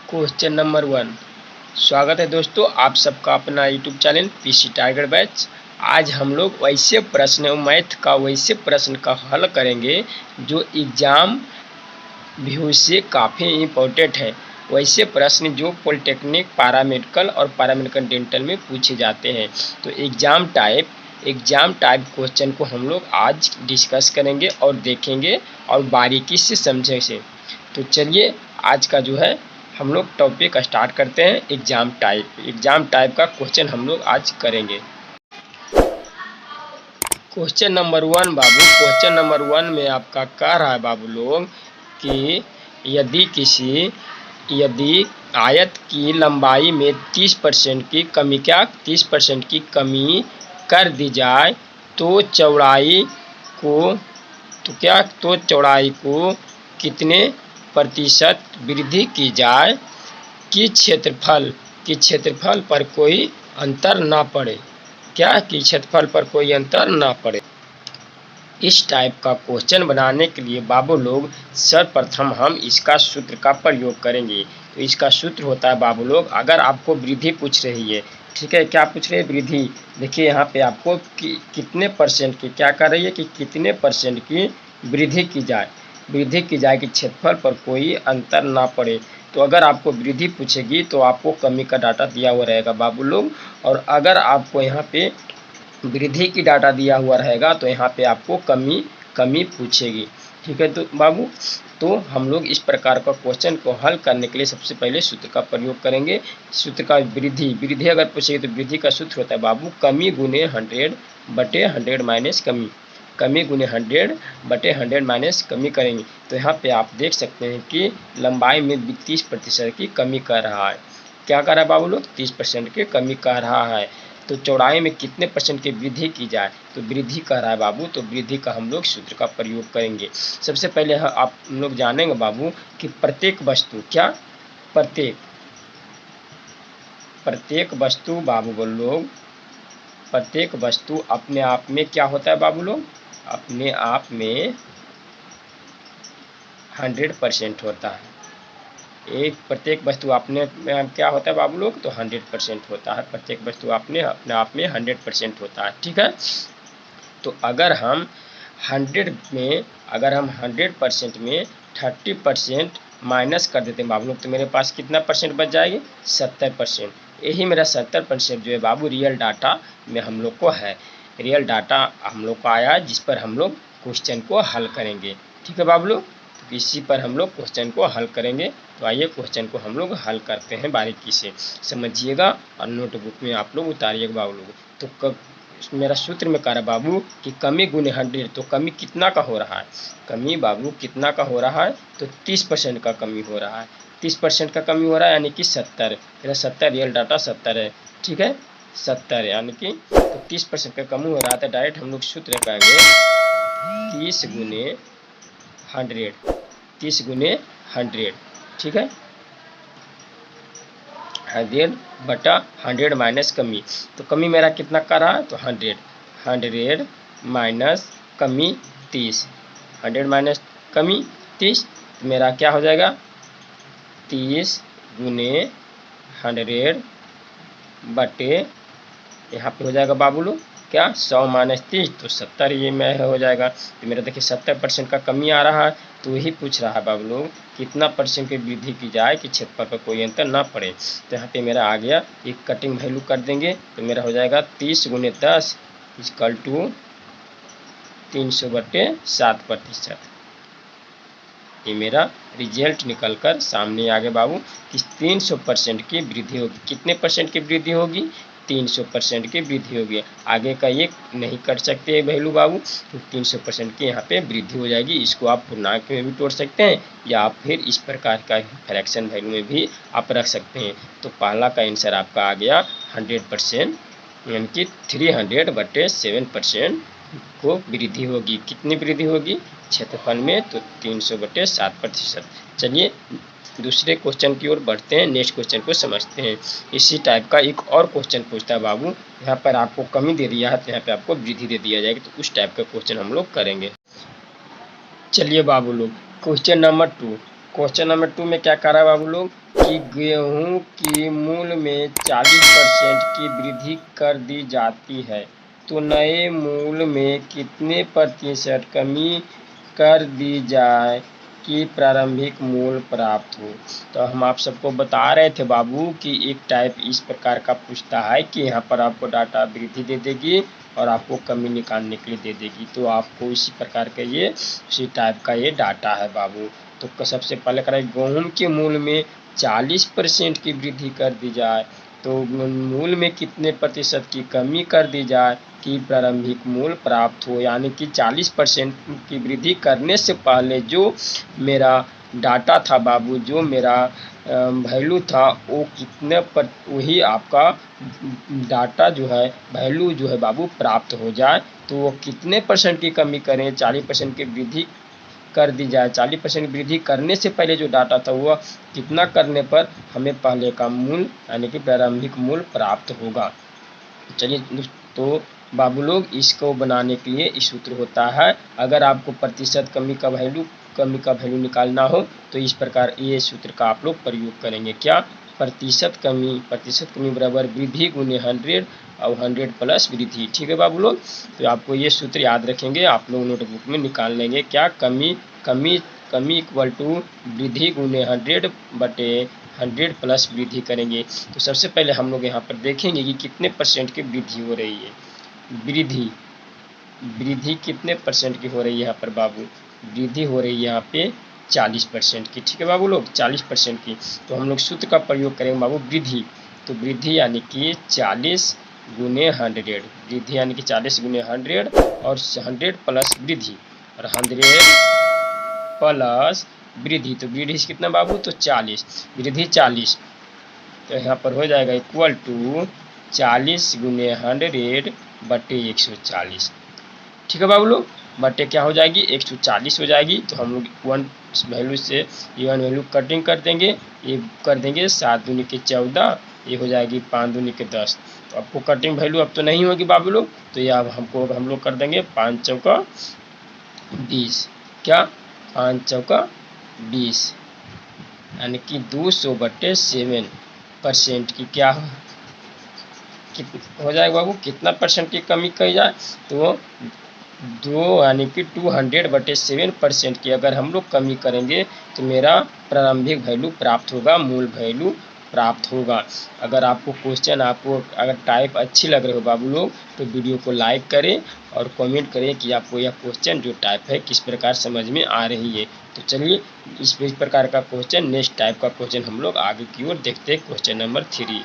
Question number 1। स्वागत है दोस्तों आप सबका अपना YouTube channel PC tiger batch. आज हम लोग वैसे प्रश्न मैथ का वैसे प्रश्न का हल करेंगे जो एग्जाम व्यू से काफ़ी इम्पोर्टेंट है। वैसे प्रश्न जो पॉलिटेक्निक, पैरामेडिकल और पैरामेडिकल डेंटल में पूछे जाते हैं। तो एग्जाम टाइप क्वेश्चन को हम लोग आज डिस्कस करेंगे और देखेंगे और बारीकी से समझेंगे। तो चलिए आज का जो है हम लोग टॉपिक स्टार्ट करते हैं। एग्जाम टाइप का क्वेश्चन हम लोग आज करेंगे। क्वेश्चन नंबर 1 बाबू, क्वेश्चन नंबर 1 में आपका कह रहा है बाबू लोग कि यदि आयत की लंबाई में 30% की कमी 30% की कमी कर दी जाए तो चौड़ाई को कितने प्रतिशत वृद्धि की जाए कि क्षेत्रफल पर कोई अंतर ना पड़े। कि क्षेत्रफल पर कोई अंतर ना पड़े। इस टाइप का क्वेश्चन बनाने के लिए बाबू लोग सर्वप्रथम हम इसका सूत्र का प्रयोग करेंगे। तो इसका सूत्र होता है बाबू लोग, अगर आपको वृद्धि पूछ रही है, ठीक है, क्या पूछ रही है? वृद्धि। देखिए यहाँ पे आपको कितने परसेंट की क्या कर रही है कि कितने परसेंट की वृद्धि की जाए कि क्षेत्रफल पर कोई अंतर ना पड़े। तो अगर आपको वृद्धि पूछेगी तो आपको कमी का डाटा दिया हुआ रहेगा बाबू लोग, और अगर आपको यहाँ पे वृद्धि की डाटा दिया हुआ रहेगा तो यहाँ पे आपको कमी पूछेगी। ठीक है तो बाबू, तो हम लोग इस प्रकार का क्वेश्चन को हल करने के लिए सबसे पहले सूत्र का प्रयोग करेंगे। सूत्र का वृद्धि अगर पूछेगी तो वृद्धि का सूत्र होता है बाबू कमी गुने 100/100 माइनस कमी गुने 100/100 माइनस कमी करेंगे। तो यहाँ पे आप देख सकते हैं कि लंबाई में 30% की कमी कर रहा है। क्या कर रहा है बाबू लोग? 30% की कमी कर रहा है। तो चौड़ाई में कितने परसेंट की वृद्धि की जाए? तो वृद्धि कर रहा है बाबू, तो वृद्धि का हम लोग सूत्र का प्रयोग करेंगे। सबसे पहले आप लोग जानेंगे बाबू कि प्रत्येक वस्तु बाबू लोग, प्रत्येक वस्तु अपने आप में क्या होता है बाबू लोग? अपने आप में 100% होता है। प्रत्येक वस्तु अपने में क्या होता है बाबू लोग? तो 100% होता है। प्रत्येक वस्तु अपने आप में 100% होता है। ठीक है, तो अगर हम 100% में 30% माइनस कर देते हैं बाबू लोग, तो मेरे पास कितना परसेंट बच जाएगी? 70%। यही मेरा 70% जो है बाबू रियल डाटा में हम लोग को है। रियल डाटा हम लोग को आया जिस पर हम लोग क्वेश्चन को हल करेंगे। ठीक है बाबू लोग, तो इसी पर हम लोग क्वेश्चन को हल करेंगे। तो आइए क्वेश्चन को हम लोग हल करते हैं, बारीकी से समझिएगा और नोटबुक में आप लोग उतारिएगा बाबू लोग। तो मेरा सूत्र में कह रहा है बाबू कि कमी गुने 100, तो कमी कितना का हो रहा है? कमी बाबू कितना का हो रहा है? तो 30% का कमी हो रहा है। 30% का कमी हो रहा है यानी कि 70। मेरा 70 रियल डाटा 70 है। ठीक है, 70 यानी कि तो 30% का कमी हो रहा है। तो डायरेक्ट हम लोग सूत्र कहेंगे 30 गुने 100। ठीक है, 100/100 माइनस कमी। तो कमी मेरा कितना कर रहा है? तो 100 माइनस कमी 30। 100 माइनस कमी 30, तो मेरा क्या हो जाएगा? 30 गुने 100 बटे यहाँ पे हो जाएगा बाबू लोग क्या? 100 माइनस 30, तो 70 ये में हो जाएगा। तो मेरा देखिए 70% का कमी आ रहा है। तो वही पूछ रहा है बाबू लोग कितना परसेंट की वृद्धि की जाए कि क्षेत्रफल पर कोई अंतर ना पड़े। तो यहाँ पे मेरा आ गया, एक कटिंग वैल्यू कर देंगे तो मेरा हो जाएगा 30 गुने 10 = 300/7%। ये मेरा रिजल्ट निकल कर सामने आ गया बाबू कि 300% की वृद्धि होगी। कितने परसेंट की वृद्धि होगी? 300% की वृद्धि होगी। आगे का ये नहीं कर सकते वैल्यू बाबू, तो 300% की यहाँ पे वृद्धि हो जाएगी। इसको आप पूर्णांक में भी तोड़ सकते हैं या आप फिर इस प्रकार का फ्रैक्शन वैल्यू में भी आप रख सकते हैं। तो पहला का आंसर आपका आ गया 100%, यानी कि 300/7% को वृद्धि होगी। कितनी वृद्धि होगी क्षेत्रफल में? तो 300/7%। चलिए दूसरे क्वेश्चन की ओर बढ़ते हैं, नेक्स्ट क्वेश्चन को समझते हैं। इसी टाइप का एक और क्वेश्चन पूछता है बाबू, यहाँ पर आपको कमी दे दिया है तो यहाँ पे आपको वृद्धि दे दिया जाएगी। तो उस टाइप का क्वेश्चन हम लोग करेंगे। चलिए बाबू लोग क्वेश्चन नंबर 2, क्वेश्चन नंबर 2 में क्या कह रहा है बाबू लोग कि गेहूं की मूल में 40% की वृद्धि कर दी जाती है, तो नए मूल में कितने प्रतिशत कमी कर दी जाए कि प्रारंभिक मूल प्राप्त हो। तो हम आप सबको बता रहे थे बाबू कि एक टाइप इस प्रकार का पूछता है कि यहाँ पर आपको डाटा वृद्धि दे देगी और आपको कमी निकालने के लिए दे देगी, तो आपको इसी प्रकार के ये उसी टाइप का ये डाटा है बाबू। तो सबसे पहले करें गेहूं के मूल में 40% की वृद्धि कर दी जाए, तो मूल में कितने प्रतिशत की कमी कर दी जाए कि प्रारंभिक मूल प्राप्त हो, यानी कि 40% की वृद्धि करने से पहले जो मेरा डाटा था बाबू, जो मेरा वैल्यू था वो कितने पर वही आपका डाटा जो है वैल्यू जो है बाबू प्राप्त हो जाए, तो वो कितने परसेंट की कमी करें, 40% की वृद्धि कर दी जाए। 40% वृद्धि करने से पहले जो डाटा था वह कितना करने पर हमें पहले का मूल यानी कि प्रारंभिक मूल प्राप्त होगा। चलिए तो बाबू लोग इसको बनाने के लिए इस सूत्र होता है, अगर आपको प्रतिशत कमी का वैल्यू निकालना हो तो इस प्रकार ये सूत्र का आप लोग प्रयोग करेंगे। क्या? प्रतिशत कमी बराबर वृद्धि गुने 100 और 100 प्लस वृद्धि। ठीक है बाबू लोग, तो आपको ये सूत्र याद रखेंगे, आप लोग नोटबुक में निकाल लेंगे। क्या? कमी इक्वल टू वृद्धि गुने 100 बटे 100 प्लस वृद्धि करेंगे। तो सबसे पहले हम लोग यहाँ पर देखेंगे कि कितने परसेंट की वृद्धि हो रही है। वृद्धि कितने परसेंट की हो रही है यहाँ पर बाबू? वृद्धि हो रही है यहाँ पे 40% की। ठीक है बाबू लोग, 40% की। तो हम लोग सूत्र का प्रयोग करेंगे बाबू वृद्धि, तो वृद्धि यानी कि 40 गुने 100, वृद्धि यानी कि 40 गुने 100 और 100 प्लस वृद्धि और 100 प्लस वृद्धि, तो वृद्धि कितना बाबू? तो 40, वृद्धि 40, तो यहाँ पर हो जाएगा इक्वल टू 40 गुने 100 बटे 140। ठीक है बाबू लोग, बटे क्या हो जाएगी? 140 हो जाएगी। तो हम लोग वन वैल्यू से ये वन वैल्यू कटिंग कर देंगे, ये कर देंगे 7 दूनी के 14, ये हो जाएगी 5 दूनी के 10। तो आपको कटिंग वैल्यू अब तो नहीं होगी बाबू लोग, तो ये अब हम लोग कर देंगे 5 चौका 20। क्या? 5 चौका 20 यानी कि 200/7% की क्या हो जाएगा बाबू? कितना परसेंट की कमी की जाए? तो 2 यानी कि 200/7% की अगर हम लोग कमी करेंगे तो मेरा प्रारंभिक वैल्यू प्राप्त होगा, मूल वैल्यू प्राप्त होगा। अगर आपको क्वेश्चन अगर टाइप अच्छी लग रही हो बाबू लोग तो वीडियो को लाइक करें और कमेंट करें कि आपको यह क्वेश्चन जो टाइप है किस प्रकार समझ में आ रही है। तो चलिए इस प्रकार का क्वेश्चन, नेक्स्ट टाइप का क्वेश्चन हम लोग आगे की ओर देखते हैं। क्वेश्चन नंबर 3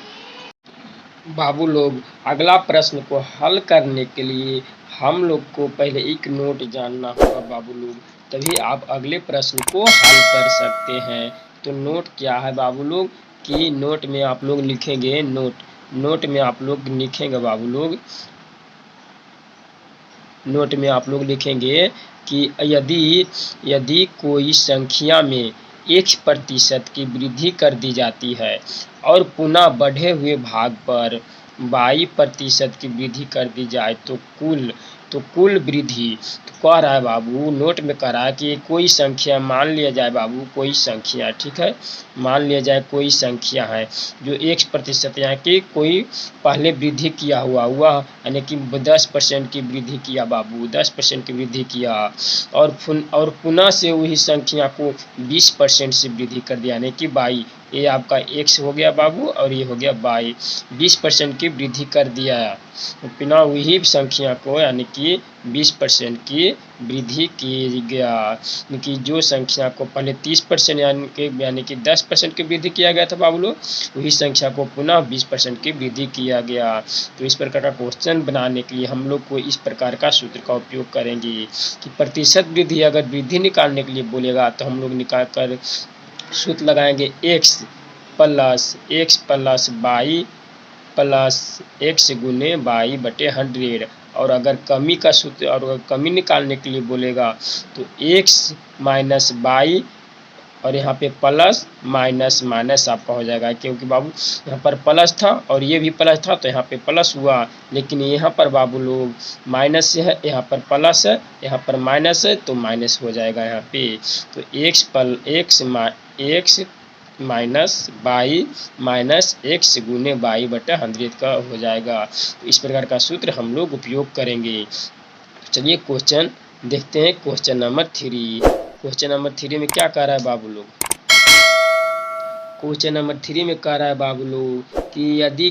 बाबू लोग, अगला प्रश्न को हल करने के लिए हम लोग को पहले एक नोट जानना होगा बाबू लोग, तभी आप अगले प्रश्न को हल कर सकते हैं। तो नोट क्या है बाबू लोग कि नोट में आप लोग लिखेंगे नोट में आप लोग लिखेंगे बाबू लोग, नोट में आप लोग लिखेंगे कि यदि कोई संख्या में 1% की वृद्धि कर दी जाती है और पुनः बढ़े हुए भाग पर 22% की वृद्धि कर दी जाए तो कुल वृद्धि, तो कह रहा है बाबू, नोट में कह रहा है कि कोई संख्या मान लिया जाए बाबू, कोई संख्या, ठीक है, मान लिया जाए कोई संख्या है जो 1% यहाँ की कोई पहले वृद्धि किया हुआ यानी कि 10% की वृद्धि किया बाबू, 10% की वृद्धि किया और पुनः से वही संख्या को 20% से वृद्धि कर दिया यानी कि 22, ये आपका x हो गया बाबू और ये हो गया 20% की वृद्धि कर दिया, पुनः वही संख्या को यानी कि 20% की वृद्धि की गया, कि जो संख्या को पहले 30% यानी कि 10% की वृद्धि किया गया था बाबू लोग, वही संख्या को पुनः 20% की वृद्धि किया गया। तो इस प्रकार का क्वेश्चन बनाने के लिए हम लोग को इस प्रकार का सूत्र का उपयोग करेंगे कि प्रतिशत वृद्धि, अगर वृद्धि निकालने के लिए बोलेगा तो हम लोग निकाल कर सूत्र लगाएंगे x plus y plus x गुने 22/100, और अगर कमी का सूत्र और अगर कमी निकालने के लिए बोलेगा तो x माइनस y और यहाँ पे प्लस माइनस माइनस आपका हो जाएगा, क्योंकि बाबू यहाँ पर प्लस था और ये भी प्लस था तो यहाँ पे प्लस हुआ, लेकिन यहाँ पर बाबू लोग माइनस से है, यहाँ पर प्लस है, यहाँ पर माइनस है तो माइनस हो जाएगा यहाँ पे। तो x minus by minus X गुने बाई बटा 100 का हो जाएगा। तो इस प्रकार का सूत्र हम लोग उपयोग करेंगे। चलिए क्वेश्चन देखते हैं, क्वेश्चन नंबर 3। क्वेश्चन नंबर 3 में क्या कह रहा है बाबू लोग? क्वेश्चन नंबर 3 में कह रहा है बाबू लोग कि यदि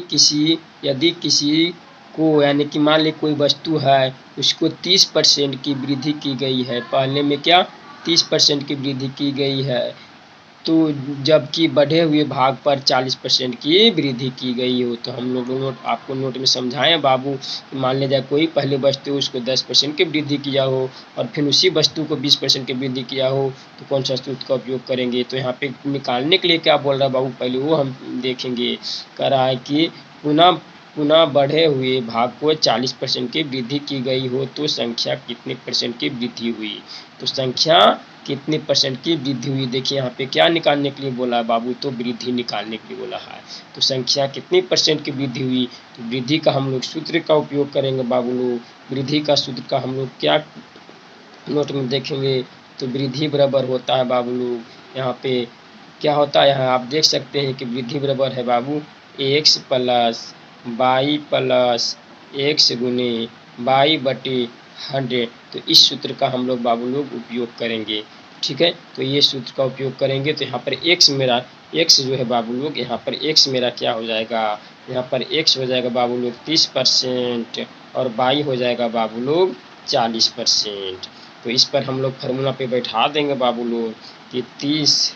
किसी को यानी कि मान ली कोई वस्तु है, उसको 30% की वृद्धि की गई है। पहले में क्या 30% की वृद्धि की गई है, तो जबकि बढ़े हुए भाग पर 40% की वृद्धि की गई हो। तो हम लोग आपको नोट में समझाएं बाबू, मान लीजिए कोई पहले वस्तु उसको 10% की वृद्धि किया हो और फिर उसी वस्तु को 20% की वृद्धि किया हो, तो कौन सा सूत्र का उपयोग करेंगे। तो यहाँ पे निकालने के लिए क्या बोल रहा है बाबू, पहले वो हम देखेंगे। कह रहा है कि पुनः बढ़े हुए भाग को 40% की वृद्धि की गई हो तो संख्या कितने परसेंट की वृद्धि हुई। तो संख्या कितने परसेंट की वृद्धि हुई, देखिए यहाँ पे क्या निकालने के लिए बोला है बाबू, तो वृद्धि निकालने के लिए बोला है। तो संख्या कितनी परसेंट की वृद्धि हुई, तो वृद्धि का हम लोग सूत्र का उपयोग करेंगे बाबू लोग। वृद्धि का सूत्र का हम लोग क्या नोट में देखेंगे, तो वृद्धि बराबर होता है बाबू लोग, यहाँ पे क्या होता है, यहाँ आप देख सकते हैं कि वृद्धि बराबर है बाबू x plus y plus x गुने बाई बटे 100। तो इस सूत्र का हम लोग बाबू लोग उपयोग करेंगे, ठीक है। तो ये सूत्र का उपयोग करेंगे। तो यहाँ पर एक्स जो है बाबू लोग, यहाँ पर एक्स मेरा क्या हो जाएगा, यहाँ पर एक्स हो जाएगा बाबू लोग 30% और बाई हो जाएगा बाबू लोग 40%। तो इस पर हम लोग फार्मूला पे बैठा देंगे बाबू लोग कि 30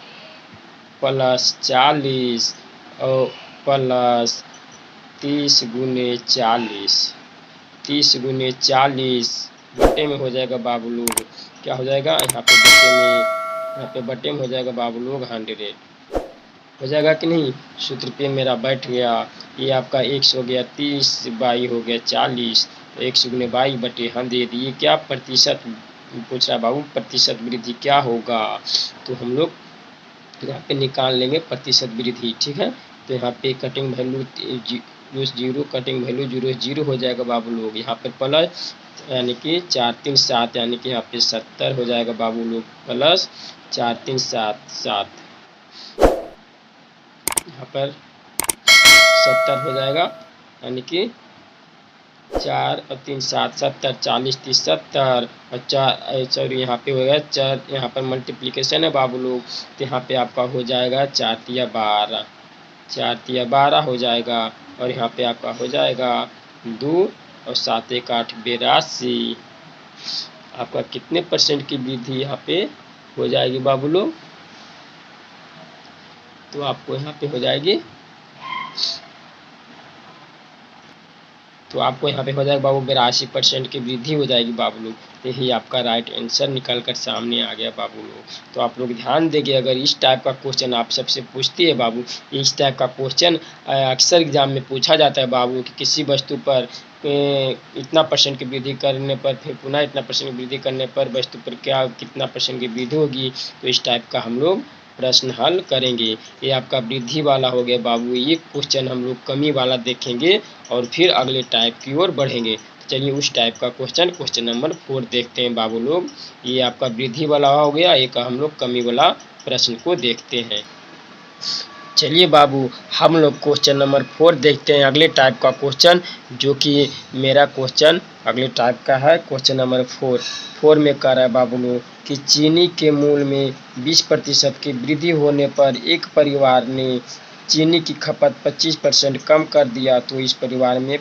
प्लस 40 और प्लस 30 गुने 40 बटे में हो जाएगा बाबू लोग, क्या हो जाएगा यहाँ पे बटे में हो जाएगा बाबू लोग 100 हो जाएगा कि नहीं। सूत्र पे मेरा बैठ गया, ये आपका x हो गया 30 बाई हो गया 40, x गुने बाई बटे 100। ये क्या प्रतिशत पूछ रहा है बाबू, प्रतिशत वृद्धि क्या होगा, तो हम लोग यहाँ पे निकाल लेंगे प्रतिशत वृद्धि, ठीक है। तो यहाँ पे कटिंग वैल्यू 0 कटिंग वैल्यू 0 हो जाएगा बाबू लोग। यहाँ पे प्लस यानी कि 4 3 7 यानी कि यहाँ पे 70 हो जाएगा बाबू लोग, प्लस 4 3 7 यहाँ पर 70 हो जाएगा, यानी कि 4 और 3 7 70 40 30 70 और 4 सॉरी यहाँ पे हो गया 4, यहाँ पर मल्टीप्लिकेशन है बाबू लोग। तो यहाँ पे आपका हो जाएगा 4 तिया 12 हो जाएगा, और यहाँ पे आपका हो जाएगा 2 और 7 1 8 82। आपका कितने परसेंट की वृद्धि यहाँ पे हो जाएगी बाबू लोग, तो आपको यहाँ पे हो जाएगी, तो आपको यहाँ पे हो जाएगा बाबू 82% की वृद्धि हो जाएगी बाबू लोग। यही आपका राइट आंसर निकल कर सामने आ गया बाबू लोग। तो आप लोग ध्यान देंगे, अगर इस टाइप का क्वेश्चन आप सबसे पूछती है बाबू, इस टाइप का क्वेश्चन अक्सर एग्जाम में पूछा जाता है बाबू कि किसी वस्तु पर इतना परसेंट की वृद्धि करने पर फिर पुनः इतना परसेंट की वृद्धि करने पर वस्तु पर क्या कितना परसेंट की वृद्धि होगी। तो इस टाइप का हम लोग प्रश्न हल करेंगे। ये आपका वृद्धि वाला हो गया बाबू, ये क्वेश्चन हम लोग कमी वाला देखेंगे और फिर अगले टाइप की ओर बढ़ेंगे। तो चलिए उस टाइप का क्वेश्चन नंबर 4 देखते हैं बाबू लोग। ये आपका वृद्धि वाला हो गया, एक हम लोग कमी वाला प्रश्न को देखते हैं। चलिए बाबू हम लोग क्वेश्चन नंबर 4 देखते हैं, अगले टाइप का क्वेश्चन, जो कि मेरा क्वेश्चन अगले टाइप का है। क्वेश्चन नंबर 4 में कह रहा है बाबू लोग कि चीनी के मूल में 20% की वृद्धि होने पर एक परिवार ने चीनी की खपत 25% कम कर दिया, तो इस परिवार में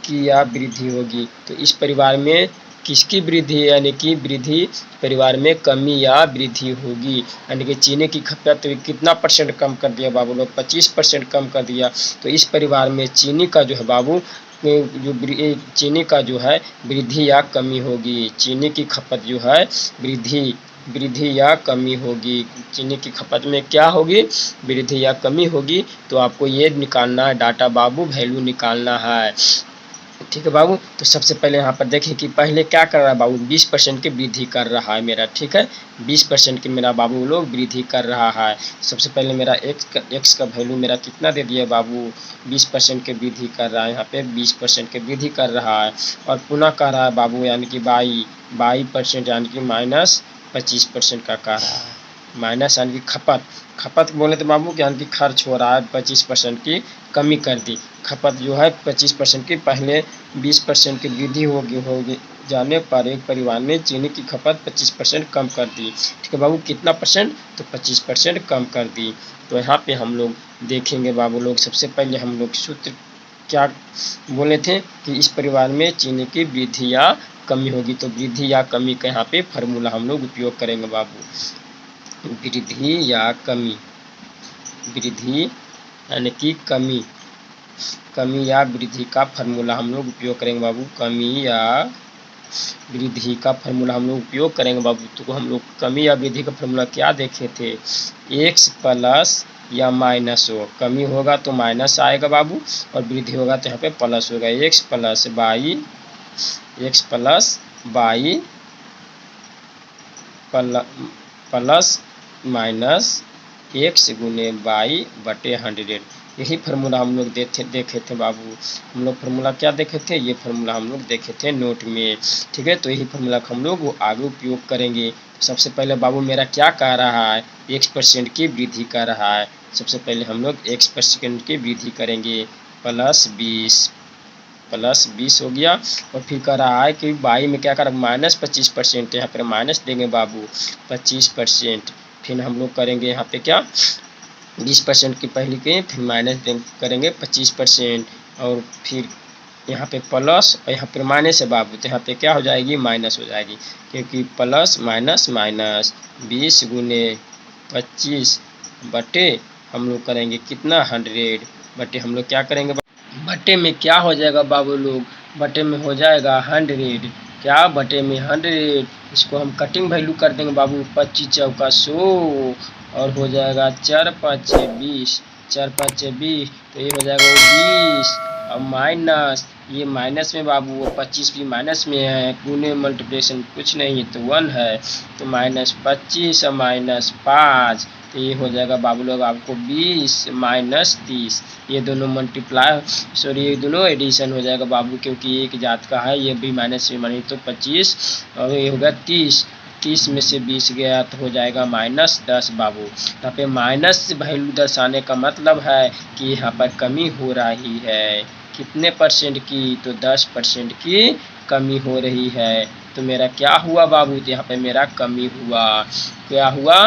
क्या वृद्धि होगी। तो इस परिवार में किसकी वृद्धि, यानी कि वृद्धि परिवार में कमी या वृद्धि होगी, यानी कि चीनी की खपत कितना परसेंट कम कर दिया बाबू लोग, 25% कम कर दिया। तो इस परिवार में चीनी का जो है बाबू चीनी का जो है वृद्धि या कमी होगी, चीनी की खपत जो है वृद्धि या कमी होगी, चीनी की खपत में क्या होगी, वृद्धि या कमी होगी। तो आपको ये निकालना है डाटा बाबू, वैल्यू निकालना है। ठीक है बाबू। तो सबसे पहले यहाँ पर देखें कि पहले क्या कर रहा है बाबू, 20% की वृद्धि कर रहा है मेरा। ठीक है, 20% की मेरा बाबू लोग वृद्धि कर रहा है। सबसे पहले मेरा एक्स का वैल्यू मेरा कितना दे दिया बाबू, 20% की वृद्धि कर रहा है, यहाँ पे 20% की वृद्धि कर रहा है। और पुनः कर रहा है बाबू यानी कि 22% यानी कि -25% का कर रहा है। माइनस यानी कि खपत बोले तो बाबू यानी कि खर्च हो रहा है, 25% की कमी कर दी। खपत जो है 25% की, पहले 20% की वृद्धि होगी जाने पर एक परिवार ने चीनी की खपत 25% कम कर दी। ठीक है बाबू, कितना परसेंट, तो 25% कम कर दी। तो यहाँ पे हम लोग देखेंगे बाबू लोग, सबसे पहले हम लोग सूत्र क्या बोले थे कि इस परिवार में चीनी की वृद्धि या कमी होगी। तो वृद्धि या कमी का यहाँ पे फार्मूला हम लोग उपयोग करेंगे बाबू, वृद्धि या कमी, वृद्धि यानी कि कमी या वृद्धि का फार्मूला हम लोग उपयोग करेंगे बाबू, कमी या वृद्धि का फार्मूला हम लोग उपयोग करेंगे बाबू। तो हम लोग कमी या वृद्धि का फार्मूला क्या देखे थे, एक्स प्लस या माइनस हो, कमी होगा तो माइनस आएगा बाबू और वृद्धि होगा तो यहाँ पे प्लस होगा। X plus y plus minus X गुने बाई बटे 100, यही फार्मूला हम लोग देखे थे बाबू। हम लोग फार्मूला क्या देखे थे, ये फार्मूला हम लोग देखे थे नोट में। ठीक है, तो यही फार्मूला का हम लोग आगे उपयोग करेंगे। सबसे पहले बाबू मेरा क्या कह रहा है, x% की वृद्धि कर रहा है। सबसे पहले हम लोग x% की वृद्धि करेंगे, प्लस 20 हो गया। और फिर कह रहा है कि बाई में क्या कर रहा है, -25%, यहाँ पर माइनस देंगे बाबू 25%। फिर हम लोग करेंगे यहाँ पे क्या, 20% की पहले के, फिर माइनस करेंगे 25% और फिर यहाँ पे प्लस और यहाँ पर माइनस है बाबू, तो यहाँ पे क्या हो जाएगी, माइनस हो जाएगी, क्योंकि प्लस माइनस 20 गुने 25 बटे हम लोग करेंगे कितना, 100 बटे हम लोग क्या करेंगे, बटे में क्या हो जाएगा बाबू लोग, बटे में हो जाएगा 100, क्या बटे में 100, इसको हम कटिंग वैल्यू कर देंगे बाबू, 25 चौका 100 और हो जाएगा 4 5 20, 4 5 20, तो ये हो जाएगा 20 और माइनस, ये माइनस में बाबू, वो 25 भी माइनस में है, गुने मल्टीप्लिकेशन कुछ नहीं है तो 1 है, तो -25 और -5, तो ये हो जाएगा बाबू लोग आपको 20 -30, ये दोनों मल्टीप्लाई ये दोनों एडिशन हो जाएगा बाबू, क्योंकि एक जात का है, ये भी माइनस में मानी तो 25 और ये होगा 30 में से 20 गया तो हो जाएगा -10 बाबू। यहाँ पे माइनस वैल्यू दर्शाने का मतलब है कि यहाँ पर कमी हो रही है, कितने परसेंट की, तो 10% की कमी हो रही है। तो मेरा क्या हुआ बाबू, तो यहाँ पे मेरा कमी हुआ, क्या हुआ,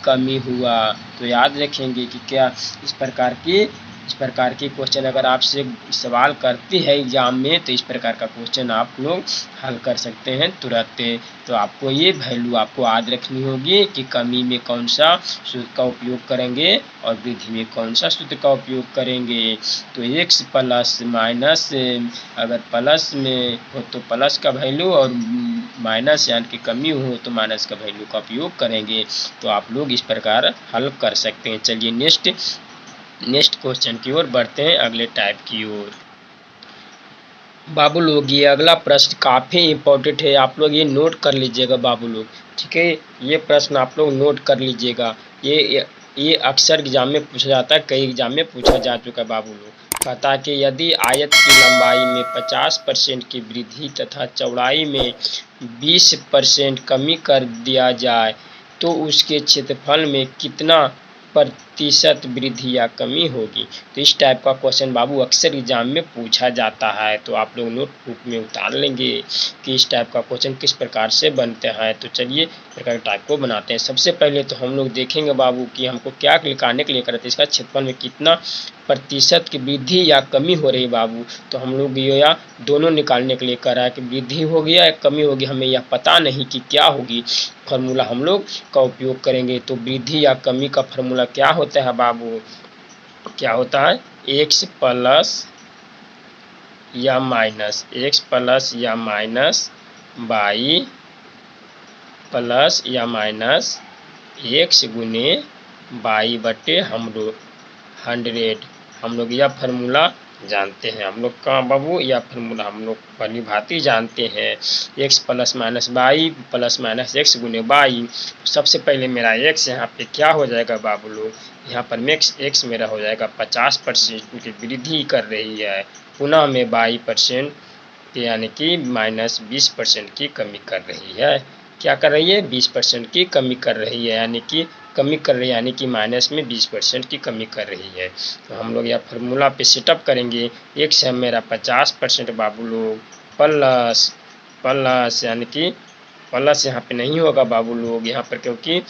कमी हुआ। तो याद रखेंगे कि क्या इस प्रकार की क्वेश्चन अगर आपसे सवाल करती है एग्जाम में, तो इस प्रकार का क्वेश्चन आप लोग हल कर सकते हैं तुरंत। तो आपको ये वैल्यू आपको याद रखनी होगी कि कमी में कौन सा सूत्र का उपयोग करेंगे और वृद्धि में कौन सा सूत्र का उपयोग करेंगे। तो एक्स प्लस माइनस, अगर प्लस में हो तो प्लस का वैल्यू और माइनस यानी कि कमी हो तो माइनस का वैल्यू का उपयोग करेंगे। तो आप लोग इस प्रकार हल कर सकते हैं। चलिए नेक्स्ट क्वेश्चन की ओर बढ़ते हैं, अगले टाइप की ओर। बाबू लोग ये अगला प्रश्न काफ़ी इम्पोर्टेंट है, आप लोग ये नोट कर लीजिएगा बाबू लोग। ठीक है, ये प्रश्न आप लोग नोट कर लीजिएगा, ये अक्सर एग्जाम में पूछा जाता है, कई एग्जाम में पूछा जा चुका है बाबू लोग। कहता है कि यदि आयत की लंबाई में 50% की वृद्धि तथा चौड़ाई में 20% कमी कर दिया जाए तो उसके क्षेत्रफल में कितना प्रतिशत वृद्धि या कमी होगी। तो इस टाइप का क्वेश्चन बाबू अक्सर एग्जाम में पूछा जाता है, तो आप लोग नोटबुक में उतार लेंगे कि इस टाइप का क्वेश्चन किस प्रकार से बनते हैं। तो चलिए प्रकार टाइप को बनाते हैं। सबसे पहले तो हम लोग देखेंगे बाबू कि हमको क्या निकालने के लिए करते हैं, इसका क्षेत्रफल में कितना प्रतिशत की वृद्धि या कमी हो रही बाबू। तो हम लोग ये या दोनों निकालने के लिए कर रहा है कि वृद्धि होगी या कमी होगी, हमें यह पता नहीं कि क्या होगी। फार्मूला हम लोग का उपयोग करेंगे। तो वृद्धि या कमी का फार्मूला क्या होता है बाबू, क्या होता है, एक्स प्लस या माइनस बाई प्लस या माइनस एक्स गुने बाई बटे 100। हम लोग यह फार्मूला जानते हैं हम लोग का बाबू, या फार्मूला हम लोग भली भांति जानते हैं। X plus minus Y plus minus X गुने वाई। सबसे पहले मेरा एक्स यहाँ पे क्या हो जाएगा बाबू लोग, यहाँ पर मैक्स एक्स मेरा हो जाएगा 50% की वृद्धि कर रही है, पुनः में 22% यानी कि माइनस 20% की कमी कर रही है। क्या कर रही है, 20% की कमी कर रही है, यानी कि कमी कर रही है, यानी कि माइनस में 20% की कमी कर रही है। तो हम लोग यह फार्मूला पे सेटअप करेंगे। एक्स है मेरा 50% बाबू लोग, प्लस प्लस यानी कि प्लस यहाँ पे नहीं होगा बाबू लोग यहाँ पर, क्योंकि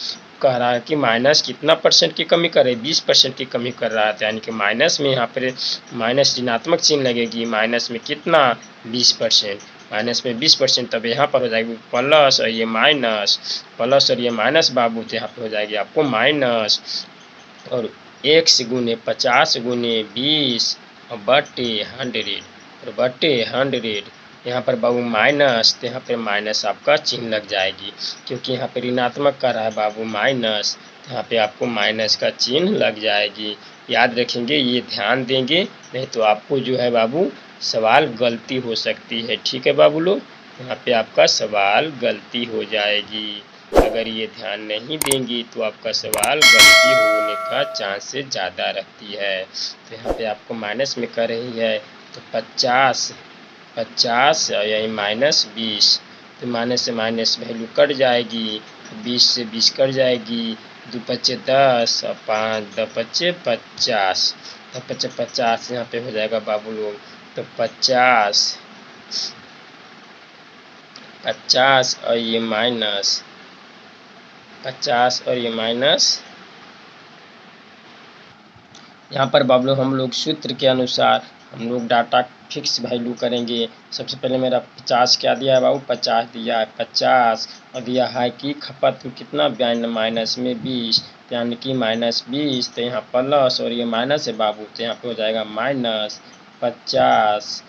कह रहा है कि माइनस कितना परसेंट की कमी कर रही है, 20% की कमी कर रहा है, यानी कि माइनस में यहाँ पर माइनस ऋणात्मक चिन्ह लगेगी। माइनस में कितना, 20%, माइनस में 20%, तब यहाँ पर हो जाएगी प्लस और ये माइनस, प्लस और ये माइनस बाबू, तो यहाँ पर हो जाएगी आपको माइनस, और एक्स गुने 50 गुने 20 और बटे 100 और बटे 100, यहाँ पर बाबू माइनस, तो यहाँ पर माइनस आपका चिन्ह लग जाएगी, क्योंकि यहाँ पर ऋणात्मक कर रहा है बाबू माइनस, तो यहाँ पे आपको माइनस का चिन्ह लग जाएगी। याद रखेंगे, ये ध्यान देंगे, नहीं तो आपको जो है बाबू सवाल गलती हो सकती है। ठीक है बाबू लोग, यहाँ पे आपका सवाल गलती हो जाएगी। अगर ये ध्यान नहीं देंगी तो आपका सवाल गलती होने का चांसेस ज़्यादा रहती है। तो यहाँ पे आपको माइनस में कर रही है, तो 50 यही माइनस 20, तो माइनस से माइनस वैल्यू कट जाएगी, 20 से 20 कट जाएगी, 2 पच्चे 10 और 5 10 पच्चे 50, 10 पच्चे 50, यहाँ पे हो जाएगा बाबू लोग, तो 50 और ये माइनस 50 और ये माइनस, यहाँ पर बाबू हम लोग सूत्र के अनुसार हम लोग डाटा फिक्स वैल्यू करेंगे। सबसे पहले मेरा 50 क्या दिया है बाबू, 50 दिया है, 50 और दिया है कि खपत कितना, माइनस में 20, यानी कि माइनस 20, तो यहाँ प्लस और ये माइनस है बाबू, तो यहाँ पे हो जाएगा माइनस 50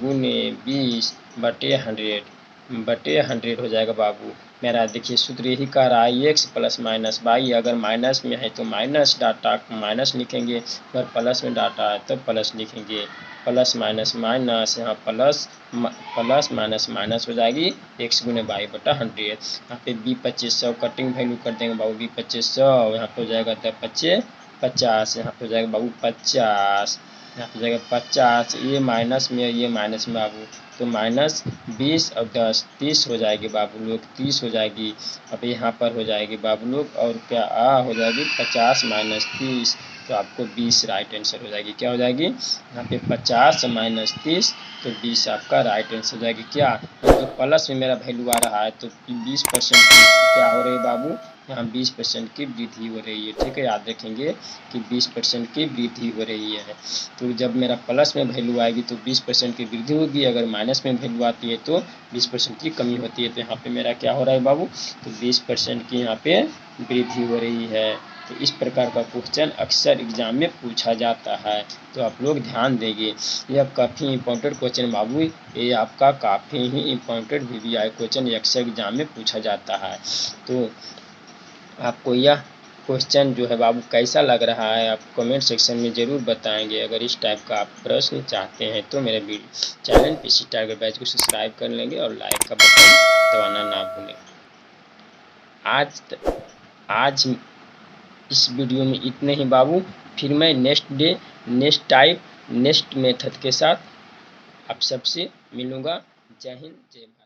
गुने 20 बटे 100 हो जाएगा बाबू। मेरा देखिए सूत्र यही कह रहा है, एक्स प्लस माइनस वाई, अगर माइनस में है तो माइनस डाटा माइनस लिखेंगे, अगर प्लस में डाटा है तो प्लस लिखेंगे, प्लस माइनस माइनस, यहाँ प्लस माइनस माइनस हो जाएगी, एक्स गुने वाई बटा 100। यहाँ पे 20-25 कटिंग वैल्यू कर देंगे बाबू, 20-25 यहाँ पे हो जाएगा 10-25-50, यहाँ पे हो जाएगा बाबू 50, यहाँ पे हो जाएगा 50, ये माइनस में बाबू, तो माइनस 20 और 10 30 हो जाएगी बाबू लोग, 30 हो जाएगी। अब यहाँ पर हो जाएगी बाबू लोग, और क्या हो जाएगी 50 माइनस 30, तो आपको 20 राइट आंसर हो जाएगी। क्या हो जाएगी, यहाँ पे 50 माइनस 30, तो 20 आपका राइट आंसर हो जाएगी। क्या तो प्लस में मेरा वैल्यू आ रहा है, तो 20% क्या हो रही है बाबू, यहाँ 20% की वृद्धि हो रही है। ठीक है, याद रखेंगे कि 20% की वृद्धि हो रही है। तो जब मेरा प्लस में वैल्यू आएगी तो 20% की वृद्धि होगी, अगर माइनस में वैल्यू आती है तो 20% की कमी होती है। तो यहाँ पे मेरा क्या हो रहा है बाबू, तो 20% की यहाँ पे वृद्धि हो रही है। तो इस प्रकार का क्वेश्चन अक्सर एग्जाम में पूछा जाता है, तो आप लोग ध्यान देंगे। यह काफ़ी इंपॉर्टेंट क्वेश्चन बाबू, ये आपका काफ़ी ही इंपॉर्टेंट VVI क्वेश्चन अक्सर एग्जाम में पूछा जाता है। तो आपको यह क्वेश्चन जो है बाबू कैसा लग रहा है, आप कमेंट सेक्शन में ज़रूर बताएंगे। अगर इस टाइप का आप प्रश्न चाहते हैं तो मेरे चैनल पीसी टाइगर बैच को सब्सक्राइब कर लेंगे और लाइक का बटन दबाना ना भूलें। आज इस वीडियो में इतने ही बाबू, फिर मैं नेक्स्ट मेथड के साथ आप सबसे मिलूँगा। जय हिंद, जय भारत।